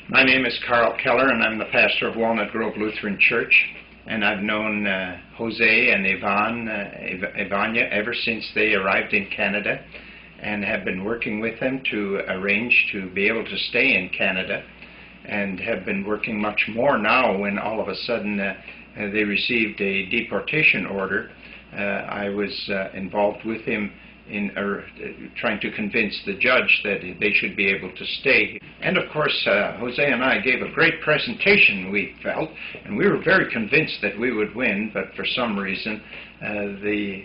My name is Karl Keller, and I'm the pastor of Walnut Grove Lutheran Church. And I've known Jose and Ivania ever since they arrived in Canada, and have been working with them to arrange to be able to stay in Canada, and have been working much more now when all of a sudden they received a deportation order. I was involved with him in trying to convince the judge that they should be able to stay. And of course, Jose and I gave a great presentation, we felt, and we were very convinced that we would win, but for some reason the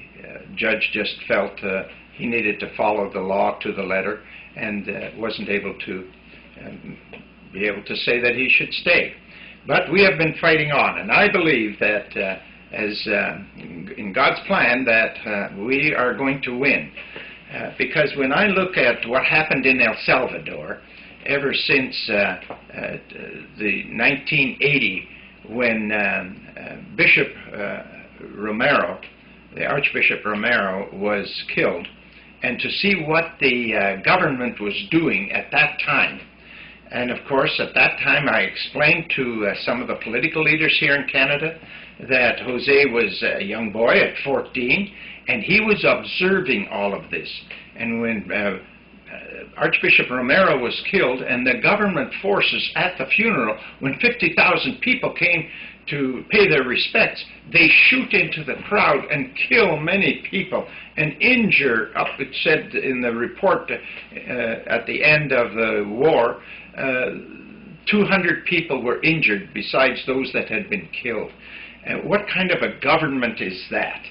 judge just felt he needed to follow the law to the letter, and wasn't able to be able to say that he should stay. But we have been fighting on, and I believe that as in God's plan that we are going to win. Because when I look at what happened in El Salvador ever since the 1980, when Bishop Romero, the Archbishop Romero, was killed, and to see what the government was doing at that time. And of course, at that time, I explained to some of the political leaders here in Canada that Jose was a young boy at 14, and he was observing all of this. And when Archbishop Romero was killed, and the government forces at the funeral, when 50,000 people came to pay their respects, they shoot into the crowd and kill many people and injure, it said in the report at the end of the war, 200 people were injured besides those that had been killed. What kind of a government is that?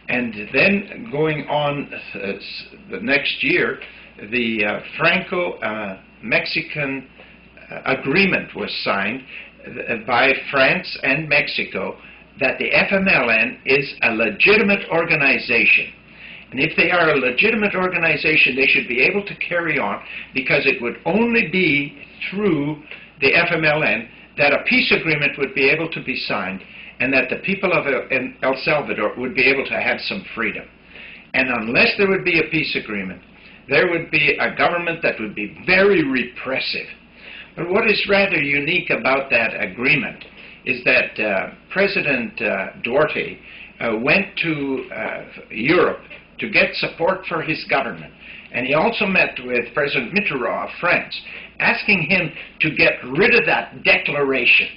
And then going on the next year, the Franco-Mexican agreement was signed by France and Mexico that the FMLN is a legitimate organization. And if they are a legitimate organization, they should be able to carry on, because it would only be through the FMLN that a peace agreement would be able to be signed, and that the people of El Salvador would be able to have some freedom. And unless there would be a peace agreement, there would be a government that would be very repressive. But what is rather unique about that agreement is that President Durante went to Europe to get support for his government. And he also met with President Mitterrand of France, asking him to get rid of that declaration.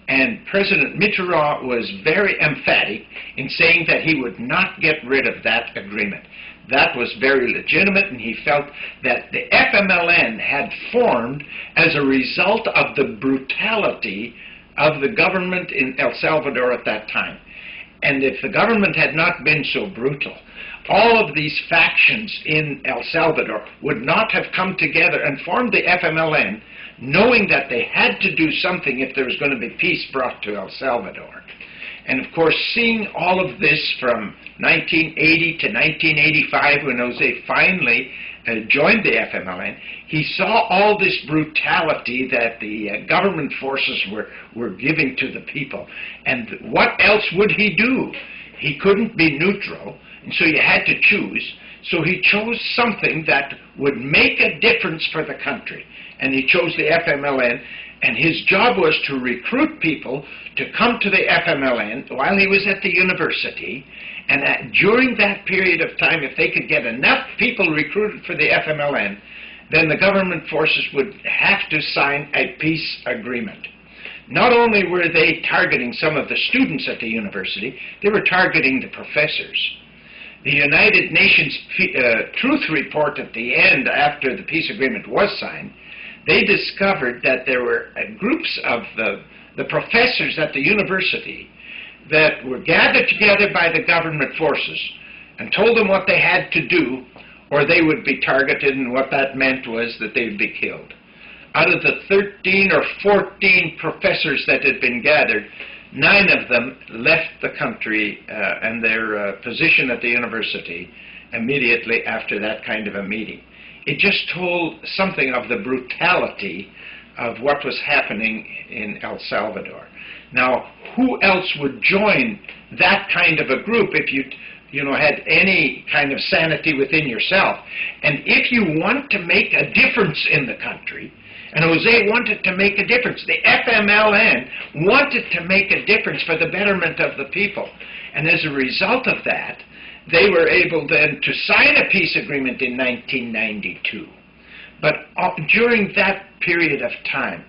And President Mitterrand was very emphatic in saying that he would not get rid of that agreement. That was very legitimate, and he felt that the FMLN had formed as a result of the brutality of the government in El Salvador at that time. And if the government had not been so brutal, all of these factions in El Salvador would not have come together and formed the FMLN, knowing that they had to do something if there was going to be peace brought to El Salvador. And of course, seeing all of this from 1980 to 1985, when Jose finally joined the FMLN, he saw all this brutality that the government forces were giving to the people. And what else would he do? He couldn't be neutral, and so you had to choose. So he chose something that would make a difference for the country. And he chose the FMLN, and his job was to recruit people to come to the FMLN while he was at the university. And during that period of time, if they could get enough people recruited for the FMLN, then the government forces would have to sign a peace agreement. Not only were they targeting some of the students at the university, they were targeting the professors. The United Nations Truth Report at the end, after the peace agreement was signed, they discovered that there were groups of the professors at the university that were gathered together by the government forces and told them what they had to do, or they would be targeted, and what that meant was that they would be killed. Out of the 13 or 14 professors that had been gathered, 9 of them left the country and their position at the university immediately after that kind of a meeting. It just told something of the brutality of what was happening in El Salvador. Now, who else would join that kind of a group if you had any kind of sanity within yourself. And if you want to make a difference in the country, and Jose wanted to make a difference, the FMLN wanted to make a difference for the betterment of the people. And as a result of that, they were able then to sign a peace agreement in 1992. But during that period of time,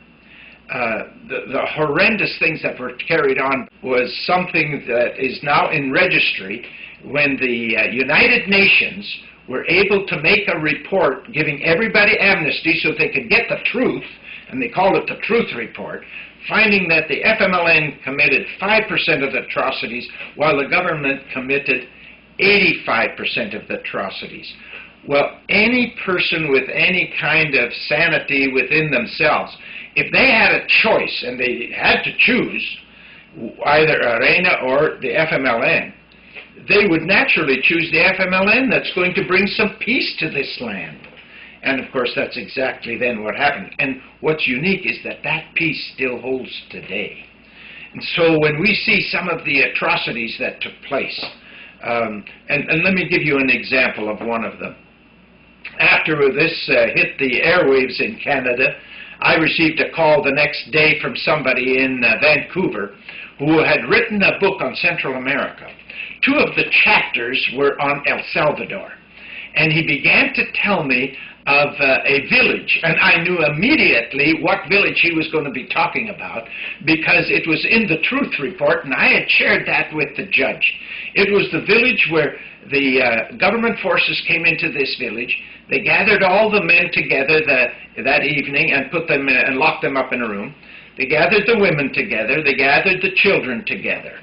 the horrendous things that were carried on was something that is now in registry, when the United Nations were able to make a report giving everybody amnesty so they could get the truth, and they called it the Truth Report, finding that the FMLN committed 5% of the atrocities, while the government committed 85% of the atrocities. Well, any person with any kind of sanity within themselves, if they had a choice, and they had to choose either ARENA or the FMLN, they would naturally choose the FMLN that's going to bring some peace to this land. And of course, that's exactly then what happened. And what's unique is that that peace still holds today. And so when we see some of the atrocities that took place, and let me give you an example of one of them. After this hit the airwaves in Canada, I received a call the next day from somebody in Vancouver who had written a book on Central America. 2 of the chapters were on El Salvador. And he began to tell me of a village, and I knew immediately what village he was going to be talking about, because it was in the Truth Report, and I had shared that with the judge. It was the village where the government forces came into this village. They gathered all the men together that evening and put them and locked them up in a room. They gathered the women together. They gathered the children together.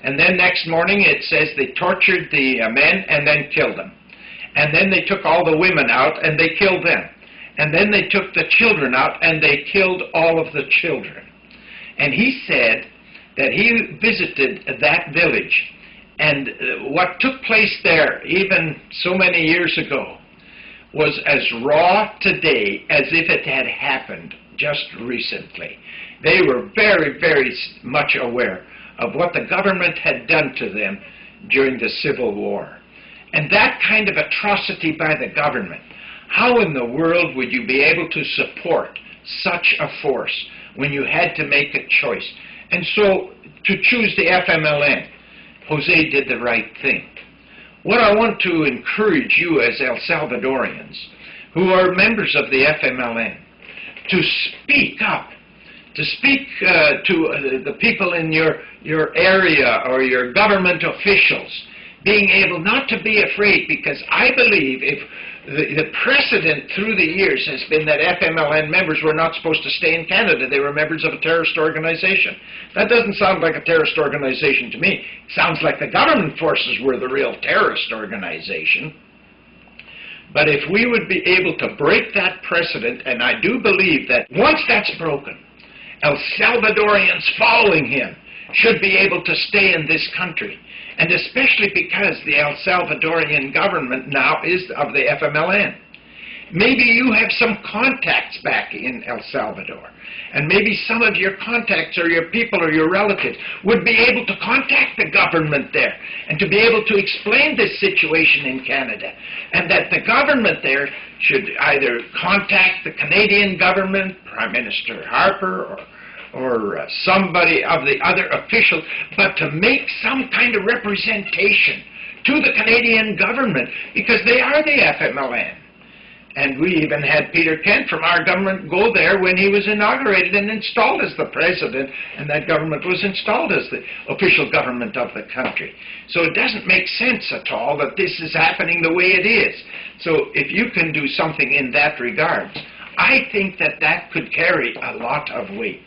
And then next morning it says they tortured the men and then killed them. And then they took all the women out and they killed them. And then they took the children out and they killed all of the children. And he said that he visited that village. And what took place there, even so many years ago, was as raw today as if it had happened just recently. They were very, very much aware of what the government had done to them during the Civil War. And that kind of atrocity by the government, how in the world would you be able to support such a force when you had to make a choice? And so, to choose the FMLN, Jose did the right thing. What I want to encourage you as El Salvadorians, who are members of the FMLN, to speak up, to speak to the people in your area or your government officials, being able not to be afraid, because I believe if the precedent through the years has been that FMLN members were not supposed to stay in Canada. They were members of a terrorist organization. That doesn't sound like a terrorist organization to me. It sounds like the government forces were the real terrorist organization. But if we would be able to break that precedent, and I do believe that once that's broken, El Salvadorians following him should be able to stay in this country. And especially because the El Salvadorian government now is of the FMLN. Maybe you have some contacts back in El Salvador. And maybe some of your contacts or your people or your relatives would be able to contact the government there and to be able to explain this situation in Canada. And that the government there should either contact the Canadian government, Prime Minister Harper, or somebody of the other officials, but to make some kind of representation to the Canadian government, because they are the FMLN. And we even had Peter Kent from our government go there when he was inaugurated and installed as the president, and that government was installed as the official government of the country. So it doesn't make sense at all that this is happening the way it is. So if you can do something in that regard, I think that that could carry a lot of weight.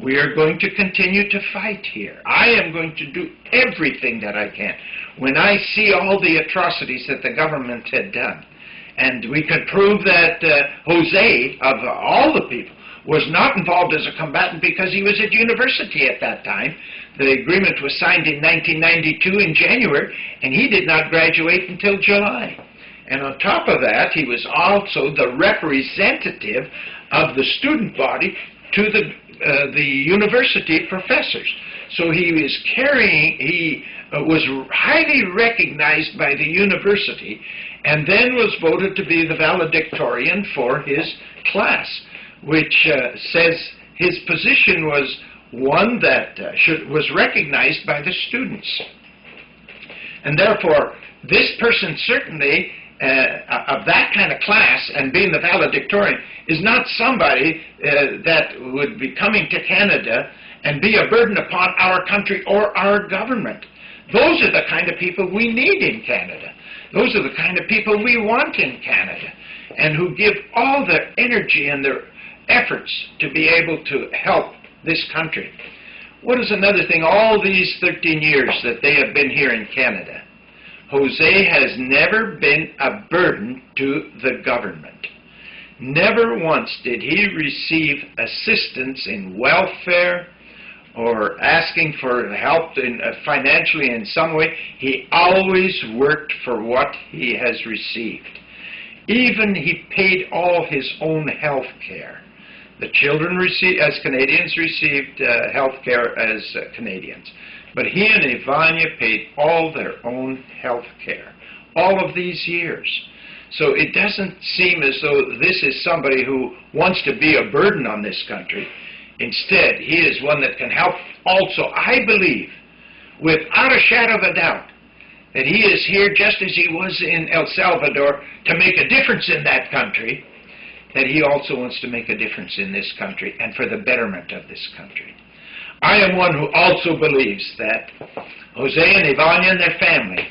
We are going to continue to fight here. I am going to do everything that I can. When I see all the atrocities that the government had done, and we could prove that Jose, of all the people, was not involved as a combatant because he was at university at that time. The agreement was signed in 1992 in January, and he did not graduate until July. And on top of that, he was also the representative of the student body to the university professors. So he was carrying, he was highly recognized by the university, and then was voted to be the valedictorian for his class, which says his position was one that was recognized by the students. And therefore, this person certainly, of that kind of class, and being the valedictorian, is not somebody that would be coming to Canada and be a burden upon our country or our government. Those are the kind of people we need in Canada. Those are the kind of people we want in Canada, and who give all their energy and their efforts to be able to help this country. What is another thing? All these 13 years that they have been here in Canada, Jose has never been a burden to the government. Never once did he receive assistance in welfare or asking for help financially in some way. He always worked for what he has received. Even he paid all his own health care. The children, as Canadians, received health care as Canadians. But he and Ivania paid all their own health care, all of these years. So it doesn't seem as though this is somebody who wants to be a burden on this country. Instead, he is one that can help also, I believe, without a shadow of a doubt, that he is here just as he was in El Salvador to make a difference in that country, that he also wants to make a difference in this country and for the betterment of this country. I am one who also believes that Jose and Ivania and their family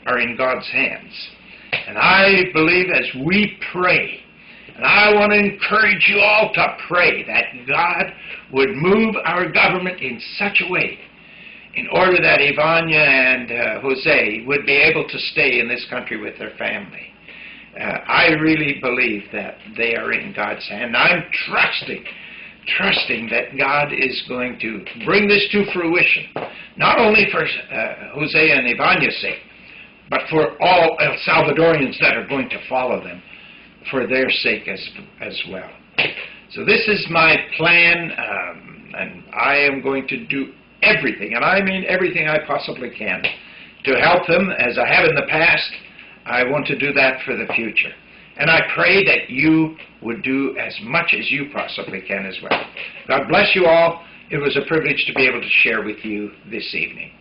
are in God's hands. And I believe as we pray, and I want to encourage you all to pray that God would move our government in such a way in order that Ivania and Jose would be able to stay in this country with their family. I really believe that they are in God's hand. I'm trusting that God is going to bring this to fruition, not only for Jose and Ivania's sake, but for all El Salvadorians that are going to follow them, for their sake as well. So this is my plan, and I am going to do everything, and I mean everything I possibly can, to help them as I have in the past. I want to do that for the future. And I pray that you would do as much as you possibly can as well. God bless you all. It was a privilege to be able to share with you this evening.